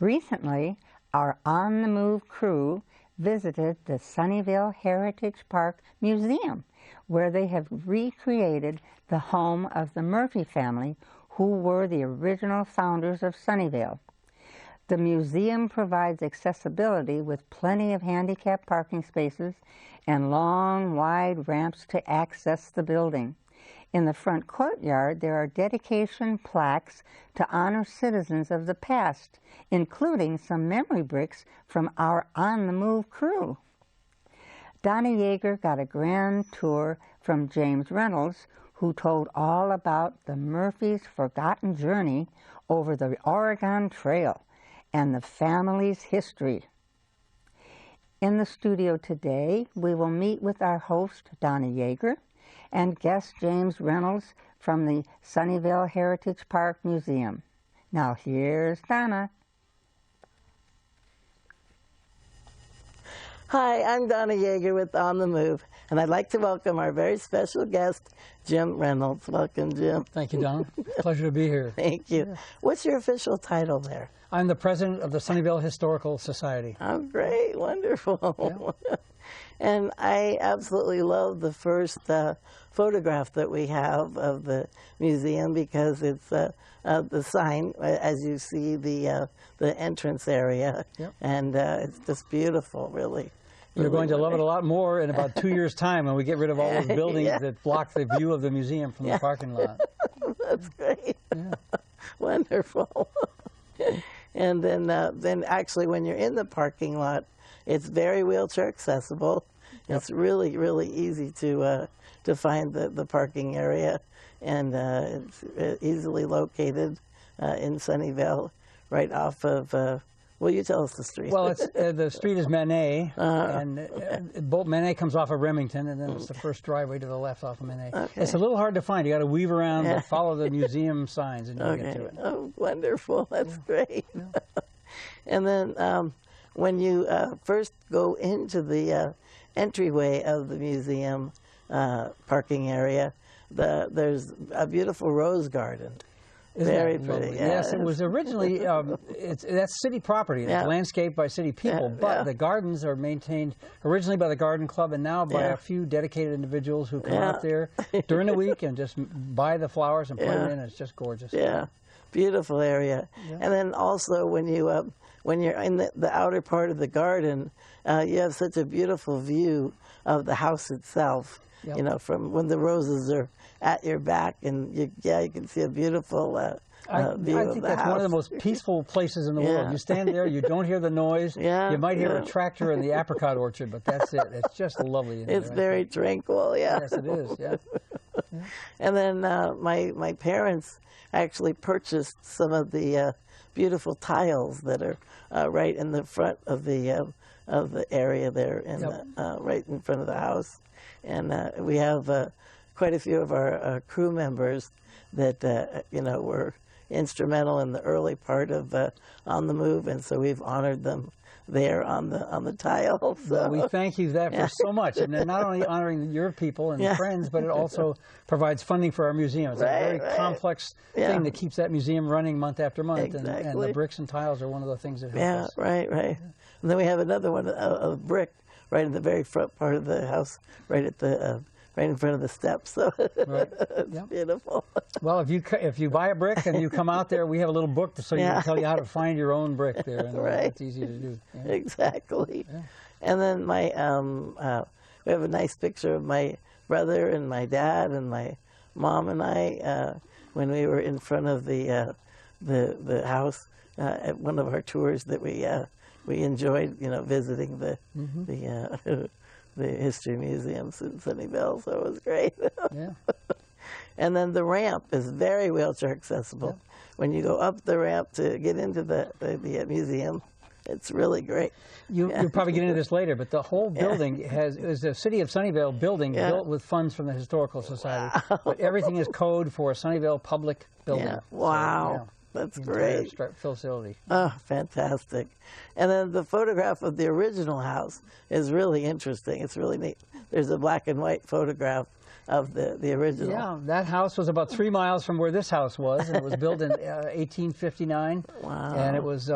Recently, our On the Move crew visited the Sunnyvale Heritage Park Museum, where they have recreated the home of the Murphy family, who were the original founders of Sunnyvale. The museum provides accessibility with plenty of handicapped parking spaces and long, wide ramps to access the building. In the front courtyard, there are dedication plaques to honor citizens of the past, including some memory bricks from our On the Move crew. Donna Yeager got a grand tour from James Reynolds, who told all about the Murphys' forgotten journey over the Oregon Trail and the family's history. In the studio today, we will meet with our host, Donna Yeager, and guest James Reynolds from the Sunnyvale Heritage Park Museum. Now here's Donna. Hi, I'm Donna Yeager with On the Move, and I'd like to welcome our very special guest, Jim Reynolds. Welcome, Jim. Thank you, Donna. Pleasure to be here. Thank you. Yeah. What's your official title there? I'm the president of the Sunnyvale Historical Society. Oh, great. Wonderful. Yeah. And I absolutely love the first photograph that we have of the museum, because it's the sign, as you see, the entrance area. Yep. And it's just beautiful, really. You're going to love it a lot more in about 2 years' time when we get rid of all those buildings that block the view of the museum from the parking lot. That's great. Yeah. Wonderful. And then actually when you're in the parking lot, it's very wheelchair accessible. Yep. It's really, really easy to find the parking area, and it's easily located in Sunnyvale, right off of, will you tell us the street? Well, it's, the street is Manet, and Manet comes off of Remington, and then it's the first driveway to the left off of Manet. Okay. It's a little hard to find. You got to weave around, but follow the museum signs, and you'll get to it. Oh, wonderful! That's great. Yeah. And then when you first go into the entryway of the museum parking area, there's a beautiful rose garden. Very pretty. Yes, it was originally, that's city property. It's landscaped by city people, but the gardens are maintained originally by the garden club and now by a few dedicated individuals who come out there during the week and just buy the flowers and put them in. It's just gorgeous. Yeah, beautiful area. Yeah. And then also when you're in the outer part of the garden, you have such a beautiful view of the house itself. Yep. You know, from when the roses are at your back, and you can see a beautiful view of the house. I think that's one of the most peaceful places in the world. You stand there, you don't hear the noise. You might hear a tractor in the apricot orchard, but that's it. It's just lovely. It's very tranquil. Yeah. Yes, it is. Yeah. And then my parents actually purchased some of the beautiful tiles that are right in the front of the area there, in right in front of the house. And we have quite a few of our crew members that were instrumental in the early part of On the Move, and so we've honored them there on the tile. So. Well, we thank you for so much, and not only honoring your people and friends, but it also provides funding for our museum. It's a very complex thing that keeps that museum running month after month, and the bricks and tiles are one of the things that help us. Right. And then we have another one of brick right in the very front part of the house, right at the right in front of the steps. So it's beautiful. Well, if you buy a brick and you come out there, we have a little book so you can tell you how to find your own brick there, and it's easy to do. Yeah. Exactly. Yeah. And then we have a nice picture of my brother and my dad and my mom and I when we were in front of the house at one of our tours that we enjoyed, visiting the history museums in Sunnyvale, so it was great. Yeah. And then the ramp is very wheelchair accessible. Yep. When you go up the ramp to get into the museum, it's really great. You'll probably get into this later, but the whole building is a City of Sunnyvale building built with funds from the Historical Society. Wow. But everything is code for a Sunnyvale public building. Yeah. Wow. So, that's great. Facility. Oh, fantastic. And then the photograph of the original house is really interesting. It's really neat. There's a black and white photograph of the original. Yeah, that house was about 3 miles from where this house was, and it was built in 1859. Wow. And it was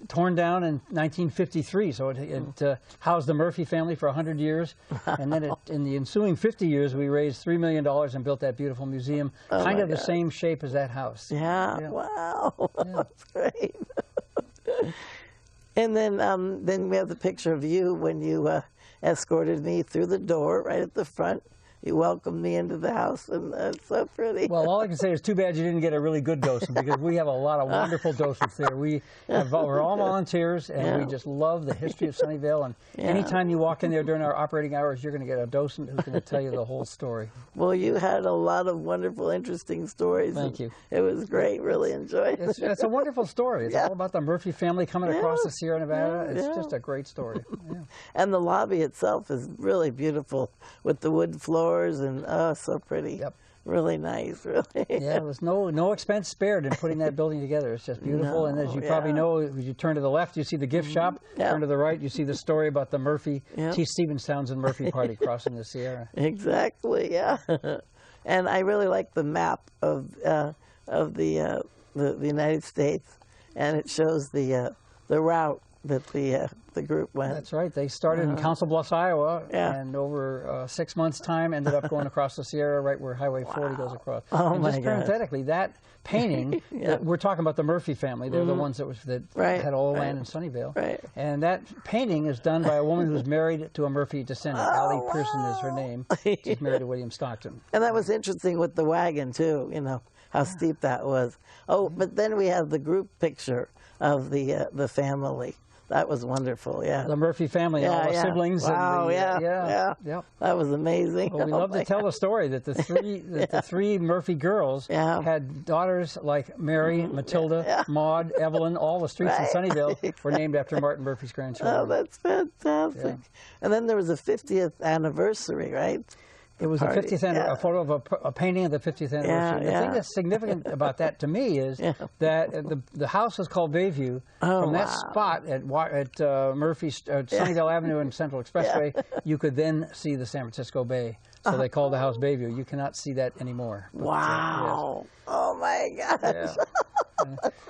torn down in 1953, so it housed the Murphy family for 100 years. And then in the ensuing 50 years, we raised $3 million and built that beautiful museum, kind of the same shape as that house. Yeah, wow, that's great. And then we have the picture of you when you escorted me through the door right at the front. You welcomed me into the house, and it's so pretty. Well, all I can say is too bad you didn't get a really good docent, because we have a lot of wonderful docents there. We're all volunteers, and we just love the history of Sunnyvale. And anytime you walk in there during our operating hours, you're going to get a docent who's going to tell you the whole story. Well, you had a lot of wonderful, interesting stories. Thank you. It was great. Really enjoyed it. It's a wonderful story. It's all about the Murphy family coming across the Sierra Nevada. It's just a great story. And the lobby itself is really beautiful with the wood floors and so pretty. Yep. Really nice, really. Yeah, there was no expense spared in putting that building together. It's just beautiful. And as you probably know, as you turn to the left, you see the gift shop. Turn to the right, you see the story about the Murphy, T. Stevens Townsend Murphy party crossing the Sierra. Exactly, yeah. And I really like the map of the United States, and it shows the route that the group went. That's right. They started in Council Bluffs, Iowa, and over 6 months' time ended up going across the Sierra, right where Highway 40 goes across. Oh, and my just God. parenthetically, that painting, we're talking about the Murphy family. They're the ones that had all the land in Sunnyvale. Right. And that painting is done by a woman who's married to a Murphy descendant. Allie Pearson is her name. She's married to William Stockton. And that was interesting with the wagon, too, you know, how steep that was. Oh, but then we have the group picture of the family. That was wonderful, The Murphy family, all the siblings. Wow, and That was amazing. Well, we love to tell the story that the three Murphy girls had daughters like Mary, Matilda, Maud, Evelyn. All the streets in Sunnyvale were named after Martin Murphy's grandchildren. Oh, that's fantastic. And then there was a 50th anniversary, right? It was a 50th a photo of a painting of the 50th anniversary. The thing that's significant about that to me is that the house is called Bayview. From that spot at Murphy's Sunnyvale Avenue and Central Expressway, you could then see the San Francisco Bay. So they called the house Bayview. You cannot see that anymore. But, wow. Oh, my gosh.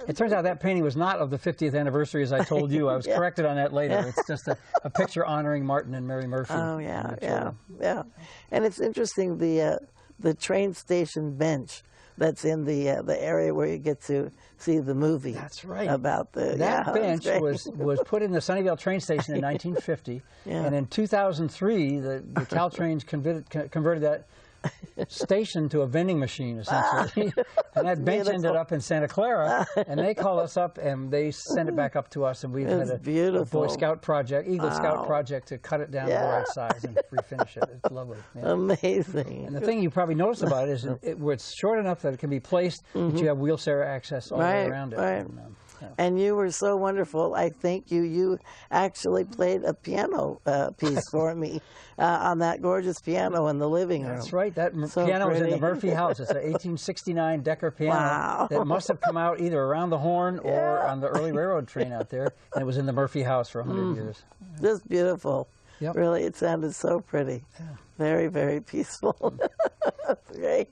It turns out that painting was not of the 50th anniversary, as I told you. I was corrected on that later. It's just a picture honoring Martin and Mary Murphy. Oh, yeah. And it's interesting, the train station bench that's in the area where you get to see the movie. That's right. About that bench was put in the Sunnyvale train station in 1950, and in 2003 the Caltrains converted that station to a vending machine, essentially. And that bench ended up in Santa Clara, and they call us up and they send it back up to us, and we've had a Boy Scout project, Eagle Scout project, to cut it down to the right size and refinish it. It's lovely. Amazing. And the thing you probably notice about it is it's short enough that it can be placed, but you have wheelchair access all the way around it. Right. And you were so wonderful. I think you actually played a piano piece for me on that gorgeous piano in the living room. That's right. That piano was in the Murphy house. It's an 1869 Decker piano that must have come out either around the Horn or on the early railroad train out there. And it was in the Murphy house for 100 years. Just beautiful. Yep. Really, it sounded so pretty. Yeah. Very, very peaceful. That's great.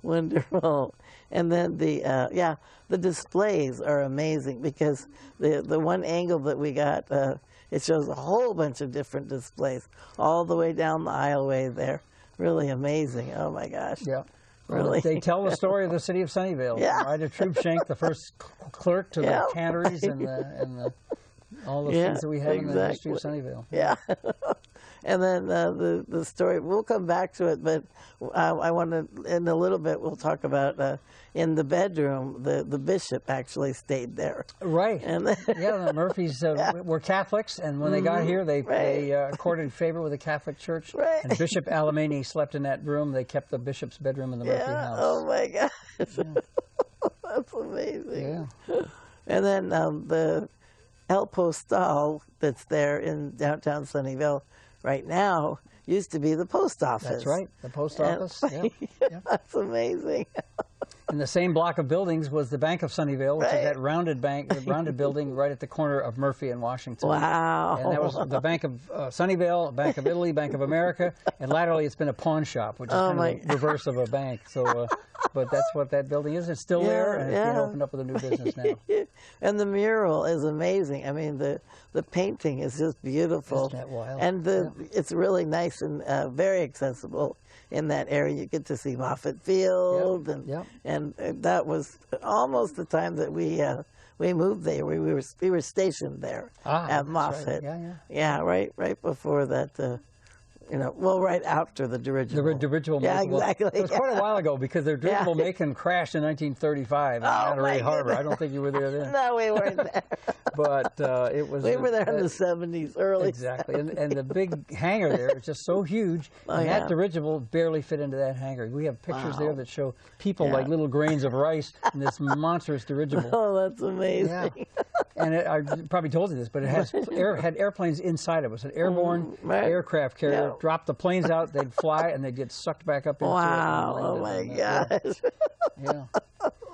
Wonderful. And then the displays are amazing, because the one angle that we got, it shows a whole bunch of different displays all the way down the aisleway there. Really amazing. Oh my gosh. Yeah. Really. They tell the story of the city of Sunnyvale. Right, to Troopshank, the first clerk, to the canneries and all the things that we have in the history of Sunnyvale. Yeah. And then the story, we'll come back to it, but I want to, in a little bit, we'll talk about in the bedroom, the bishop actually stayed there. Right. And the Murphys were Catholics, and when they got here, they accorded favor with the Catholic Church. Right. And Bishop Alamany slept in that room. They kept the bishop's bedroom in the Murphy house. Oh, my gosh. That's amazing. Yeah. And then the El Postal that's there in downtown Sunnyvale right now used to be the post office. That's right, the post office. That's amazing. In the same block of buildings was the Bank of Sunnyvale, which is that rounded building right at the corner of Murphy and Washington. Wow. And that was the Bank of Sunnyvale, Bank of Italy, Bank of America, and latterly it's been a pawn shop, which is kind of the reverse of a bank. So, but that's what that building is. It's still there, and it's being opened up with a new business now. And the mural is amazing. I mean, the painting is just beautiful. Isn't that wild? And it's really nice and very accessible in that area. You get to see Moffett Field, and that was almost the time that we moved there. We were stationed there at Moffett. Right. Right before that. You know, well, right after the dirigible. The dirigible. Yeah, exactly. It was quite a while ago because the dirigible Macon crashed in 1935 in Monterey Harbor. I don't think you were there then. No, we weren't there. But it was. We were there in the 70s, early. Exactly, and the big hangar there is just so huge, and that dirigible barely fit into that hangar. We have pictures there that show people like little grains of rice in this monstrous dirigible. Oh, that's amazing. Yeah. And I probably told you this, but it had airplanes inside of us, an airborne aircraft carrier. Drop the planes out, they'd fly, and they'd get sucked back up into it. Wow! Oh my gosh! Yeah.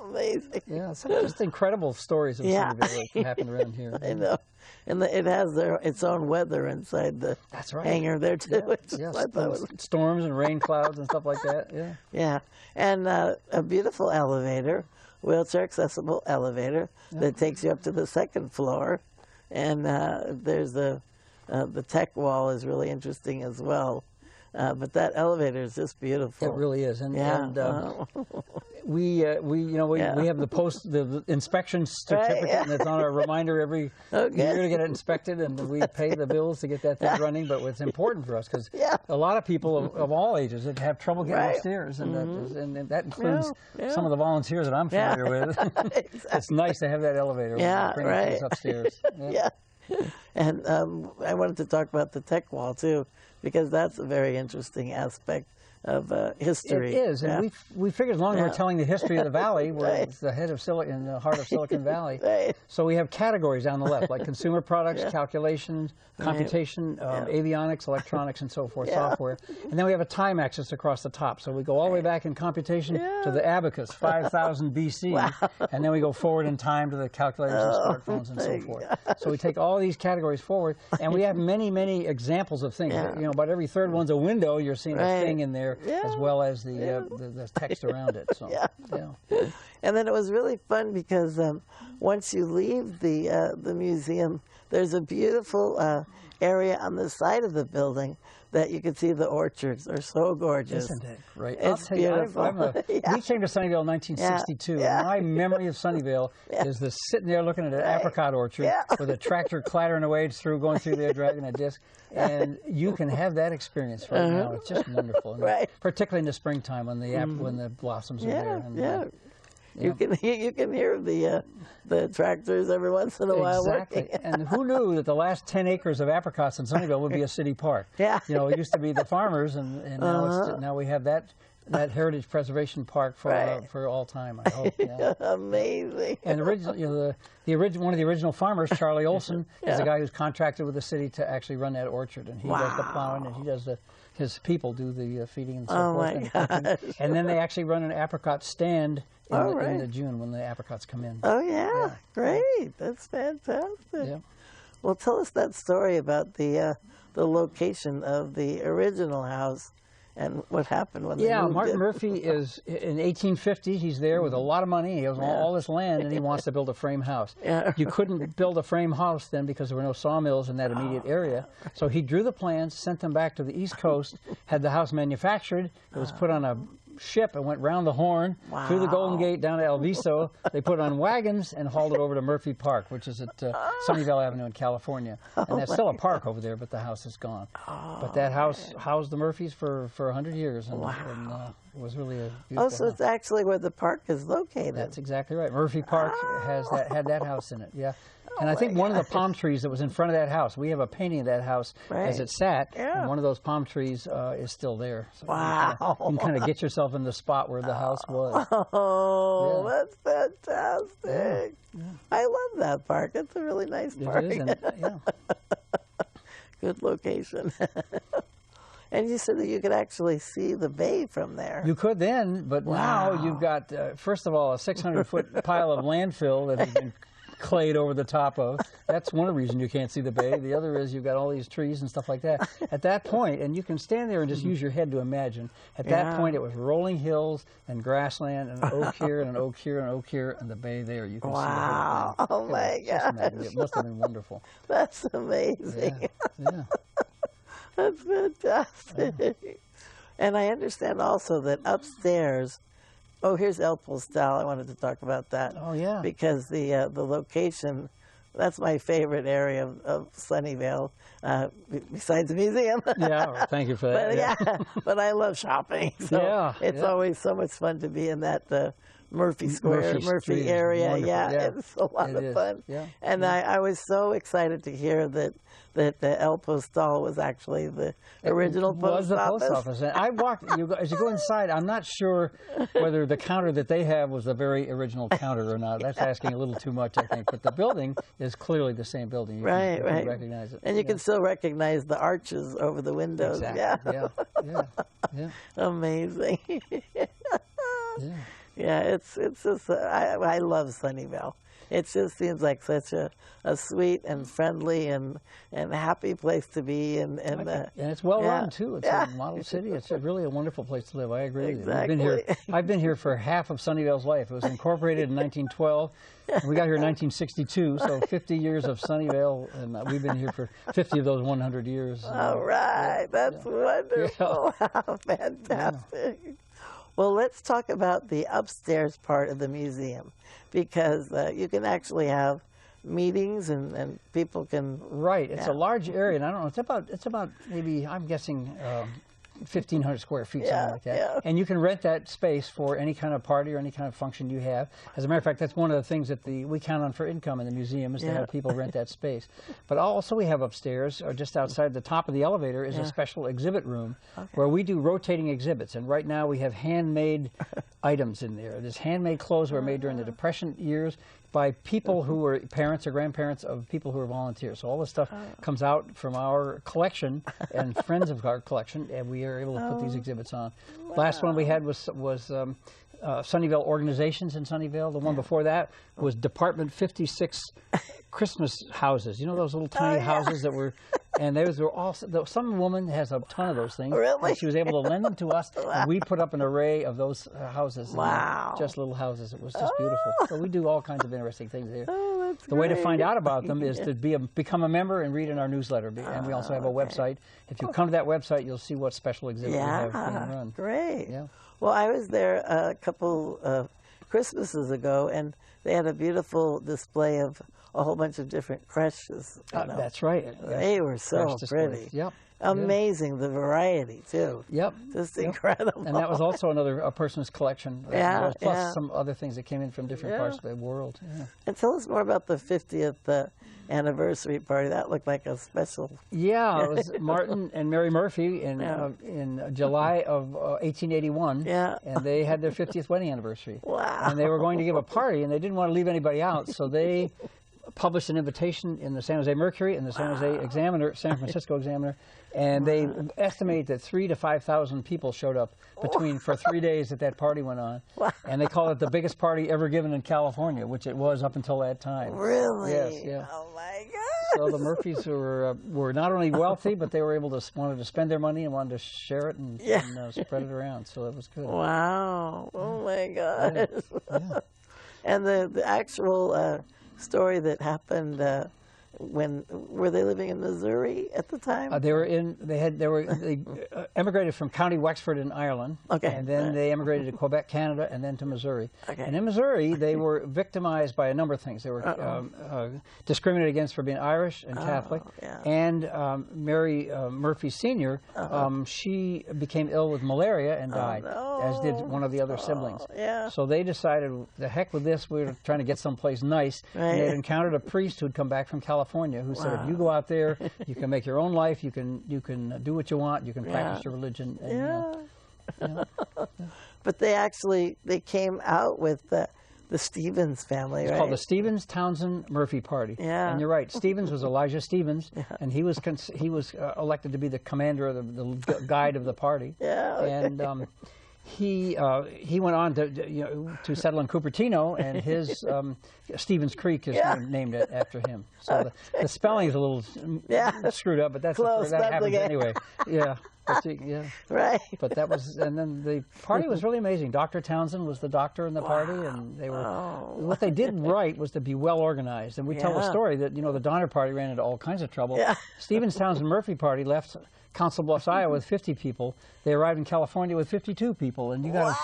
Amazing. Yeah, some just incredible stories of Sunnyvale that happen around here. I know. And it has its own weather inside the hangar there too. Storms and rain clouds and stuff like that. Yeah. Yeah, and a beautiful elevator, wheelchair accessible elevator that takes you up to the second floor, and there's the tech wall is really interesting as well. But that elevator is just beautiful. It really is, and we have the inspection certificate, and it's on our reminder every year to get it inspected, and we pay the bills to get that thing running. But it's important for us because a lot of people of all ages that have trouble getting upstairs, and that includes some of the volunteers that I'm familiar with. Exactly. It's nice to have that elevator. Bring things upstairs. And I wanted to talk about the tech wall too, because that's a very interesting aspect of history. It is, and we figured as long as we're telling the history of the valley, we're at the head of in the heart of Silicon Valley. So we have categories down the left, like consumer products, calculation, computation, avionics, electronics, and so forth, software. And then we have a time axis across the top. So we go all the way back in computation to the abacus, 5000 BC, and then we go forward in time to the calculators and smartphones and so forth. So we take all these categories forward, and we have many, many examples of things. You know, about every third one's a window. You're seeing a thing in there. As well as the text around it. So, And then it was really fun because once you leave the museum, there's a beautiful area on the side of the building that you can see the orchards. They're so gorgeous. Isn't it great? It's beautiful. We came to Sunnyvale in 1962, and my memory of Sunnyvale is the sitting there looking at an apricot orchard with a tractor clattering away going through there, dragging a disc. And you can have that experience right now. It's just wonderful, particularly in the springtime when the blossoms are there. And, you can hear the tractors every once in a while. Exactly. And who knew that the last 10 acres of apricots in Sunnyvale would be a city park? You know, it used to be the farmers, and now we have that heritage preservation park for all time, I hope. Amazing. And one of the original farmers, Charlie Olson, is the guy who's contracted with the city to actually run that orchard, and he does the plowing, and he does his people do the feeding and so forth. And then they actually run an apricot stand in the June when the apricots come in. Great. That's fantastic. Well, tell us that story about the location of the original house and what happened when they moved Martin in. Murphy is, in 1850, he's there with a lot of money. He has all this land, and he wants to build a frame house. You couldn't build a frame house then because there were no sawmills in that immediate area. So he drew the plans, sent them back to the East Coast, had the house manufactured. It was put on a ship and went round the Horn, through the Golden Gate down to El Viso. They put it on wagons and hauled it over to Murphy Park, which is at Sunnyvale Avenue in California. And that's still a park over there, but the house is gone. But that house housed the Murphys for 100 years, and it was really a beautiful so it's actually where the park is located. That's exactly right. Murphy Park had that house in it, And I think one of the palm trees that was in front of that house, we have a painting of that house as it sat, and one of those palm trees is still there. So you can kind of get yourself in the spot where the house was. That's fantastic. I love that park. It's a really nice park. It is, Good location. And you said that you could actually see the bay from there. You could then, but now you've got, first of all, a 600-foot pile of landfill that has been clayed over the top of. That's one reason you can't see the bay. The other is you've got all these trees and stuff like that. At that point, and you can stand there and just use your head to imagine, at that point it was rolling hills and grassland and an oak here and an oak here and an oak here and the bay there. You can see the whole thing. Oh my gosh. It must have been wonderful. That's amazing. Yeah. That's fantastic. Yeah. And I understand also that upstairs, oh, here's El Postal. I wanted to talk about that. Oh, yeah. Because the location, that's my favorite area of Sunnyvale, besides the museum. Yeah, well, thank you for that. But, but I love shopping. So it's always so much fun to be in that Murphy Square, Murphy area. It's a lot of fun. Yeah. And I was so excited to hear that the El Postal was actually the original post office. And I walked, as you go inside, I'm not sure whether the counter that they have was the very original counter or not. That's asking a little too much, I think. But the building is clearly the same building. You can recognize it. And you can still recognize the arches over the windows. Exactly. Yeah. Amazing. Yeah, it's just, I love Sunnyvale. It just seems like such a sweet and friendly and happy place to be. And it's well run, too. It's a model city. It's really a wonderful place to live. I agree with you. I've been here for half of Sunnyvale's life. It was incorporated in 1912. We got here in 1962, so 50 years of Sunnyvale, and we've been here for 50 of those 100 years. All right. That's wonderful. Wow, fantastic. Well, let's talk about the upstairs part of the museum, because you can actually have meetings and people can... Right. It's a large area, and I don't know, it's about maybe, I'm guessing, 1,500 square feet, something like that. Yeah. And you can rent that space for any kind of party or any kind of function you have. As a matter of fact, that's one of the things that we count on for income in the museum, is to have people rent that space. But also we have upstairs, or just outside the top of the elevator, is a special exhibit room where we do rotating exhibits. And right now we have handmade items in there. There's handmade clothes were made during the Depression years by people who were parents or grandparents of people who were volunteers. So all this stuff comes out from our collection and friends of our collection, and we are able to put these exhibits on. Wow. Last one we had was Sunnyvale Organizations in Sunnyvale. The one before that was Department 56 Christmas houses. You know those little tiny houses that were, and those were all, some woman has a ton of those things. Really? And she was able to lend them to us, and we put up an array of those houses. Wow. Just little houses. It was just beautiful. So we do all kinds of interesting things there. That's the way to find out about them is to become a member and read in our newsletter. And we also have a website. If you come to that website, you'll see what special exhibits we have being run. Great. Yeah. Well, I was there a couple Christmases ago, and they had a beautiful display of a whole bunch of different creches. That's right. They were so pretty. Yep. Amazing, the variety, too. Yep. Just incredible. And that was also a person's collection. Plus some other things that came in from different parts of the world. Yeah. And tell us more about the 50th anniversary party. That looked like a special... Yeah, it was Martin and Mary Murphy in July of 1881. Yeah. And they had their 50th wedding anniversary. Wow. And they were going to give a party, and they didn't want to leave anybody out, so they published an invitation in the San Jose Mercury and the San Jose Examiner, San Francisco Examiner, and they estimate that 3,000 to 5,000 people showed up for 3 days that party went on. Wow. And they call it the biggest party ever given in California, which it was up until that time. Really? Yes, yeah. Oh my God. So the Murphys were not only wealthy, but they were able to wanted to spend their money and wanted to share it and spread it around. So it was good. Wow. Oh my God. Yeah. And the actual story that happened were they living in Missouri at the time? They emigrated from County Wexford in Ireland. Okay. And then they emigrated to Quebec, Canada, and then to Missouri. Okay. And in Missouri, they were victimized by a number of things. They were discriminated against for being Irish and Catholic. Yeah. And Mary Murphy Sr., she became ill with malaria and died, as did one of the other siblings. Yeah. So they decided, the heck with this, we were trying to get someplace nice. Right. And they had encountered a priest who had come back from California who said, if you go out there, you can make your own life, you can do what you want, you can practice your religion. And, But they came out with the Stevens family, right? It's called the Stevens Townsend Murphy Party. Yeah. And you're right. Stevens was Elijah Stevens, and he was elected to be the commander of the guide of the party. Yeah. Okay. And he went on to settle in Cupertino, and his Stevens Creek is named after him. So the spelling is a little screwed up, but that happens anyway. Yeah. Yeah. Right. But that was, and then the party was really amazing. Dr. Townsend was the doctor in the party, and they were, what they did right was to be well organized. And we tell the story that, the Donner Party ran into all kinds of trouble. Yeah. Stevens Townsend Murphy Party left Council Bluffs, Iowa with 50 people. They arrived in California with 52 people. And you don't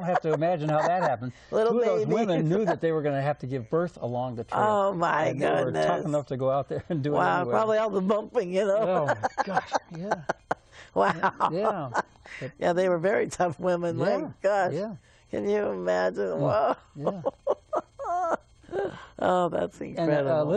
have to imagine how that happened. Two of those women knew that they were going to have to give birth along the trail. Oh, my and goodness. They were tough enough to go out there and do it anyway. Probably all the bumping, Oh, my gosh, yeah. Wow. Yeah. Yeah, they were very tough women. Yeah. My gosh. Yeah. Can you imagine? Whoa. Yeah. Oh, that's incredible. And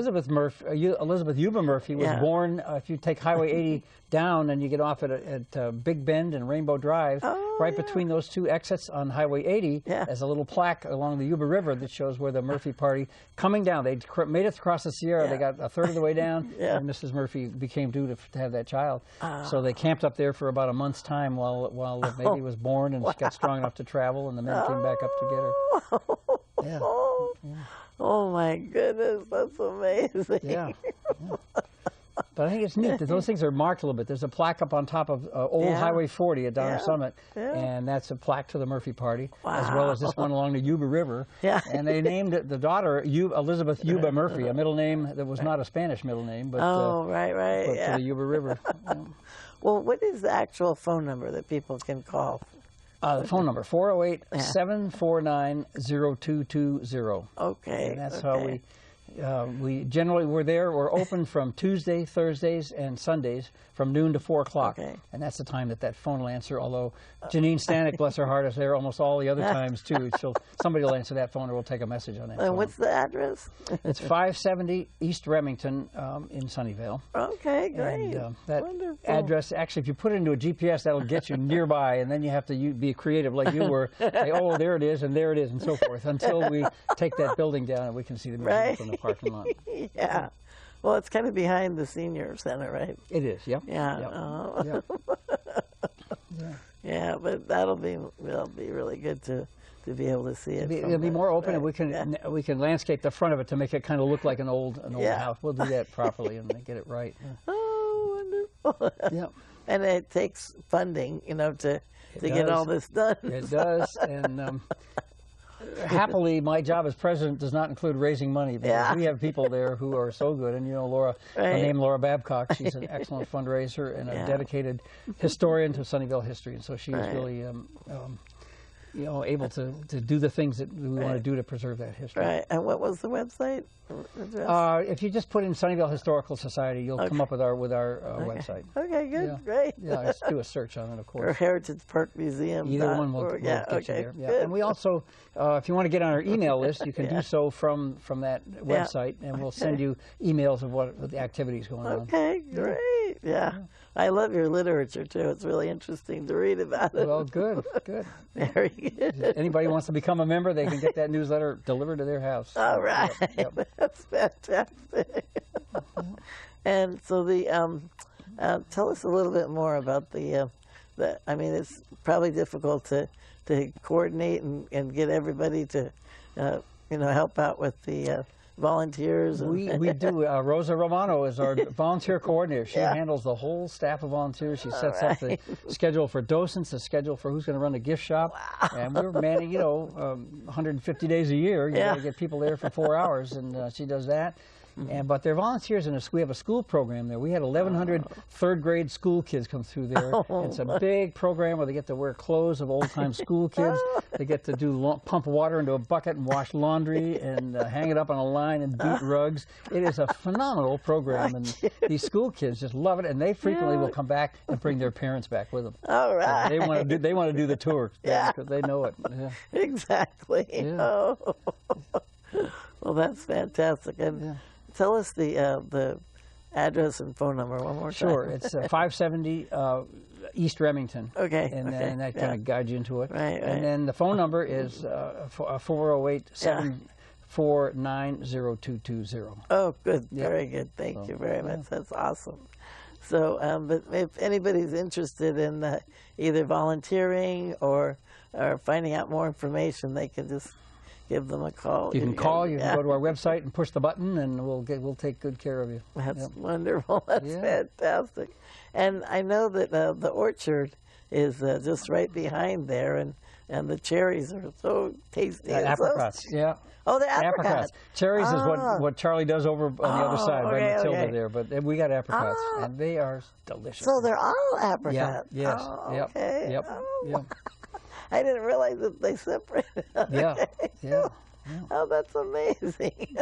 Elizabeth Yuba Murphy was born, if you take Highway 80 down and you get off at Big Bend and Rainbow Drive, right between those two exits on Highway 80, there's a little plaque along the Yuba River that shows where the Murphy Party coming down. They made it across the Sierra. They got a third of the way down, and Mrs. Murphy became due to have that child. So they camped up there for about a month's time while the baby was born, and she got strong enough to travel, and the men came back up to get her. Yeah. Oh my goodness, that's amazing. Yeah. But I think it's neat that those things are marked a little bit. There's a plaque up on top of Old Highway 40 at Donner Summit, and that's a plaque to the Murphy Party, as well as this one along the Yuba River. Yeah. And they named the daughter Elizabeth Yuba Murphy, a middle name that was not a Spanish middle name, but, but to the Yuba River. Well, what is the actual phone number that people can call? The phone number, 408-749-0220. Okay. And that's how we generally, we're open from Tuesday, Thursdays, and Sundays from noon to 4 o'clock. Okay. And that's the time that phone will answer, although Janine Stanek, bless her heart, is there almost all the other times, too. Somebody will answer that phone or we'll take a message on that phone. And what's the address? It's 570 East Remington in Sunnyvale. Okay, great. And that address, actually, if you put it into a GPS, that'll get you nearby, and then you have to be creative like you were. Say, oh, there it is, and so forth, until we take that building down and we can see the museum from the parking lot. Yeah. Well, it's kind of behind the senior center, right? It is, yep. Yeah. Yep. Yeah, but that'll be really good to be able to see it. It'll be more open, and we can landscape the front of it to make it kind of look like an old house. We'll do that properly and get it right. Oh, wonderful. Yep. And it takes funding, to get all this done. It does, and happily, my job as president does not include raising money, because we have people there who are so good. And Laura, her name Laura Babcock, she's an excellent fundraiser and a dedicated historian to Sunnyvale history, and so she's really able to do the things that we want to do to preserve that history. Right. And what was the website address? If you just put in Sunnyvale Historical Society, you'll come up with our website. Okay, good, great. Yeah, let's do a search on it, of course. Or Heritage Park Museum. Either one will get you there. Yeah. And we also, if you want to get on our email list, you can do so from that website, and we'll send you emails of what the activities going on. Okay, great. Yeah. I love your literature, too. It's really interesting to read about it. Well, good. Very good. If anybody wants to become a member, they can get that newsletter delivered to their house. All right. Yep. That's fantastic. And so tell us a little bit more about I mean, it's probably difficult to coordinate and get everybody to, help out with the volunteers. We do. Rosa Romano is our volunteer coordinator. She handles the whole staff of volunteers. She sets up the schedule for docents, the schedule for who's going to run the gift shop. Wow. And we're manning, 150 days a year. You got to get people there for 4 hours, and she does that. But they're volunteers we have a school program there. We had 1,100 third grade school kids come through there. It's a big program where they get to wear clothes of old time school kids. They get to pump water into a bucket and wash laundry and hang it up on a line and beat rugs. It is a phenomenal program, and these school kids just love it. And they frequently will come back and bring their parents back with them. All right. They want to do the tour because they know it. Yeah. Exactly. Yeah. Oh. Well, that's fantastic. And tell us the address and phone number one more time. Sure. It's 570 East Remington. Okay. And then that kind of guides you into it. Right. And then the phone number is 408-749-0220. Oh, good. Very good. Thank you very much. That's awesome. So, but if anybody's interested in either volunteering or finding out more information, they can just give them a call. You can call. You can go to our website and push the button, and we'll take good care of you. That's wonderful. That's fantastic. And I know that the orchard is just right behind there, and the cherries are so tasty. Apricots. Oh, the apricots. Cherries is what Charlie does over on the other side by Matilda there, but we got apricots, and they are delicious. So they're all apricots. Yes. Okay. Yep. I didn't realize that they separated. Yeah. Oh, that's amazing.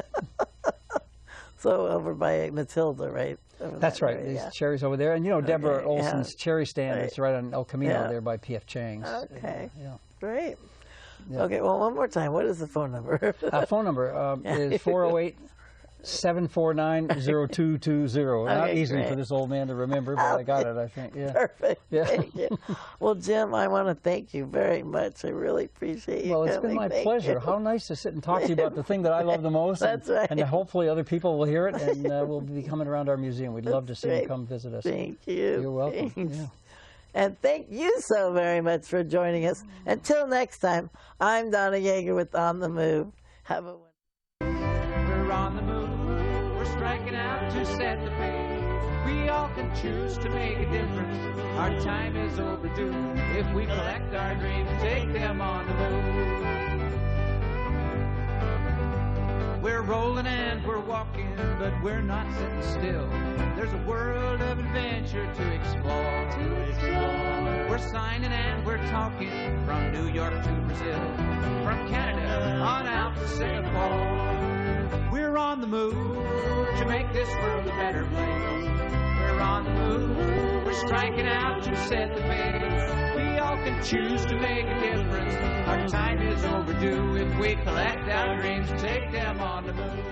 So over by Matilda, right? That's right. These cherries over there, and Deborah Olson's cherry stand is right on El Camino there by P.F. Chang's. Okay. Great. Okay, well, one more time. What is the phone number? Phone number is 408-749-0220. Not easy for this old man to remember, but I got it, I think. Perfect. Thank you. Well, Jim, I want to thank you very much. I really appreciate you coming. Well, it's been my pleasure. How nice to sit and talk to you about the thing that I love the most. That's right. And hopefully other people will hear it, and we'll be coming around our museum. We'd love to see you come visit us. Thank you. You're welcome. Thanks. And thank you so very much for joining us. Until next time, I'm Donna Yeager with On the Move. Have a We're on the move. We're striking out to set the pace. We all can choose to make a difference. Our time is overdue. If we collect our dreams, take them on the move. We're rolling and we're walking, but we're not sitting still. There's a world of adventure to explore. We're signing and we're talking from New York to Brazil, from Canada on out to Singapore. We're on the move to make this world a better place. We're on the move. We're striking out to set the pace. We all can choose to make a difference. Our time is overdue. If we collect our dreams, take them on the move.